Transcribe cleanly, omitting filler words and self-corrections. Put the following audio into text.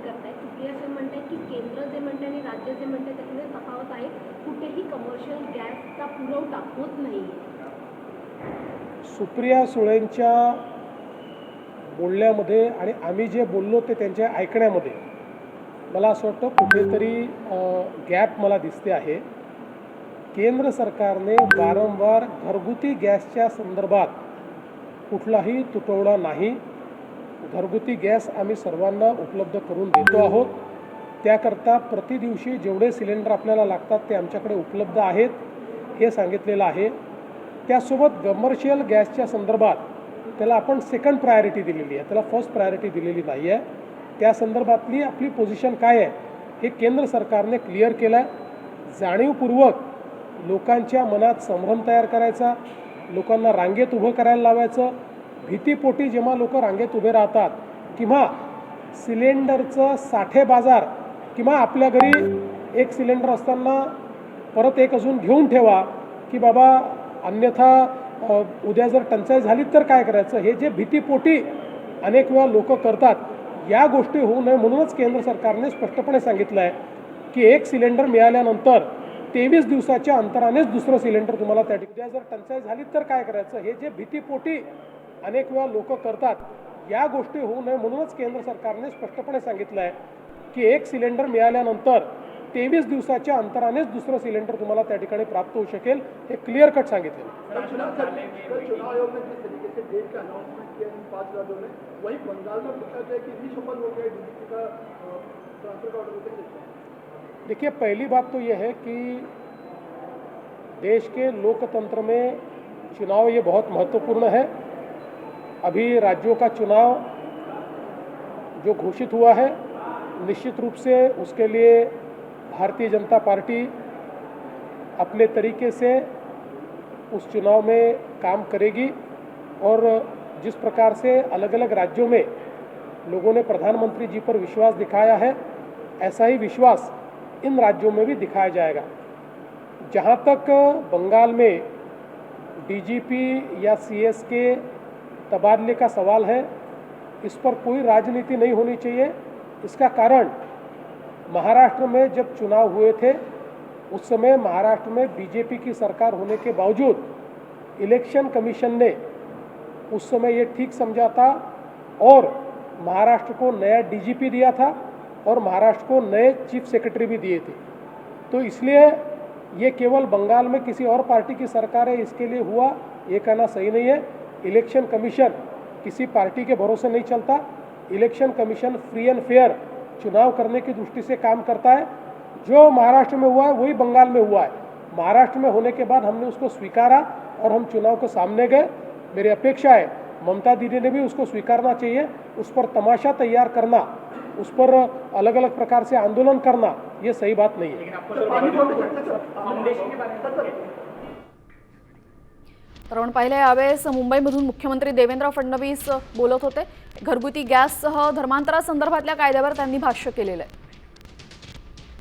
करतायत. सुप्रिया सुळे म्हणतायत की केंद्र जे म्हणते आणि राज्य जे म्हणते त्यामध्ये तफावत आहे. कुठेही कमर्शियल गॅसचा पुरवठा होत नाही. सुप्रिया सुळेंच्या बोलण्यामध्ये आणि आम्ही जे बोललो ते त्यांच्या ऐकण्यामध्ये मला असं वाटतं कुठेतरी गॅप मला दिसते आहे. केंद्र सरकारने वारंवार घरगुती गॅसच्या संदर्भात कुठलाही तुटवडा नाही. घरगुती गॅस आम्ही सर्वांना उपलब्ध करून देतो आहोत. त्याकरता प्रतिदिवशी जेवढे सिलेंडर आपल्याला लागतात ते आमच्याकडे उपलब्ध आहेत हे सांगितलेलं आहे. त्यासोबत कमर्शियल गॅसच्या संदर्भात त्याला आपण सेकंड प्रायोरिटी दिलेली आहे, त्याला फर्स्ट प्रायोरिटी दिलेली नाही आहे. त्या संदर्भातली आपली पोझिशन काय आहे हे केंद्र सरकारने क्लिअर केलं आहे. जाणीवपूर्वक लोकांच्या मनात संभ्रम तयार करायचा, लोकांना रांगेत उभं करायला लावायचं. भीतीपोटी जेव्हा लोक रांगेत उभे राहतात किंवा सिलेंडरचं साठे बाजार किंवा आपल्या घरी एक सिलेंडर असताना परत एक अजून घेऊन ठेवा की बाबा अन्यथा उद्या जर टंचाई झाली तर काय करायचं, हे जे भीतीपोटी अनेक वेळा लोक करतात, या गोष्टी होऊ नये म्हणूनच केंद्र सरकारने स्पष्टपणे सांगितलं आहे की एक सिलेंडर मिळाल्यानंतर 23 दिवसाच्या अंतरानेच दुसरं सिलेंडर तुम्हाला त्या ठिकाणी जर टंचाई झाली तर काय करायचं, हे जे भीतीपोटी अनेक वेळा लोक करतात, या गोष्टी होऊ नये म्हणूनच केंद्र सरकारने स्पष्टपणे सांगितलं आहे की एक सिलेंडर मिळाल्यानंतर 23 दिवसाच्या अंतरानेच दुसरं सिलेंडर तुम्हाला त्या ठिकाणी प्राप्त होऊ शकेल, हे क्लिअर कट सांगितलं. चुनाव आयोग ने जिस तरीके से डेट का अनाउंसमेंट किया इन 5 राज्यों में, वही बंगाल में पूछा जाए कि रीशफल हो गया डीजीपी का ट्रांसफर का ऑर्डर कैसे देखते हैं? देखिए, पहली बात तो यह है कि देश के लोकतंत्र में चुनाव ये बहुत महत्वपूर्ण है. अभी राज्यों का चुनाव जो घोषित हुआ है, निश्चित रूप से उसके लिए भारतीय जनता पार्टी अपने तरीके से उस चुनाव में काम करेगी और जिस प्रकार से अलग अलग राज्यों में लोगों ने प्रधानमंत्री जी पर विश्वास दिखाया है, ऐसा ही विश्वास इन राज्यों में भी दिखाया जाएगा. जहाँ तक बंगाल में डीजीपी या सीएस के तबादले का सवाल है, इस पर कोई राजनीति नहीं होनी चाहिए. इसका कारण महाराष्ट्र में जब चुनाव हुए थे उस समय महाराष्ट्र में बीजेपी की सरकार होने के बावजूद इलेक्शन कमीशन ने उस समय ये ठीक समझा था और महाराष्ट्र को नया डीजीपी दिया था और महाराष्ट्र को नए चीफ सेक्रेटरी भी दिए थे. तो इसलिए ये केवल बंगाल में किसी और पार्टी की सरकार है इसके लिए हुआ, ये कहना सही नहीं है. इलेक्शन कमीशन किसी पार्टी के भरोसे नहीं चलता. Election commission free end fair चुनाव करने की दृष्टि से काम करता है. जो महाराष्ट्र में हुआ है वही बंगाल में हुआ है. महाराष्ट्र में होने के बाद हमने उसको स्वीकारा और हम चुनाव के सामने गए. मेरी अपेक्षा है ममता दीदी ने भी उसको स्वीकारना चाहिए. उस पर तमाशा तैयार करना, उस पर अलग अलग प्रकार से आंदोलन करना, ये सही बात नहीं है. तर आपण पाहिले यावेळेस मुंबईमधून मुख्यमंत्री देवेंद्र फडणवीस बोलत होते. घरगुती गॅससह धर्मांतरासंदर्भातल्या कायद्यावर त्यांनी भाष्य केलेलं आहे.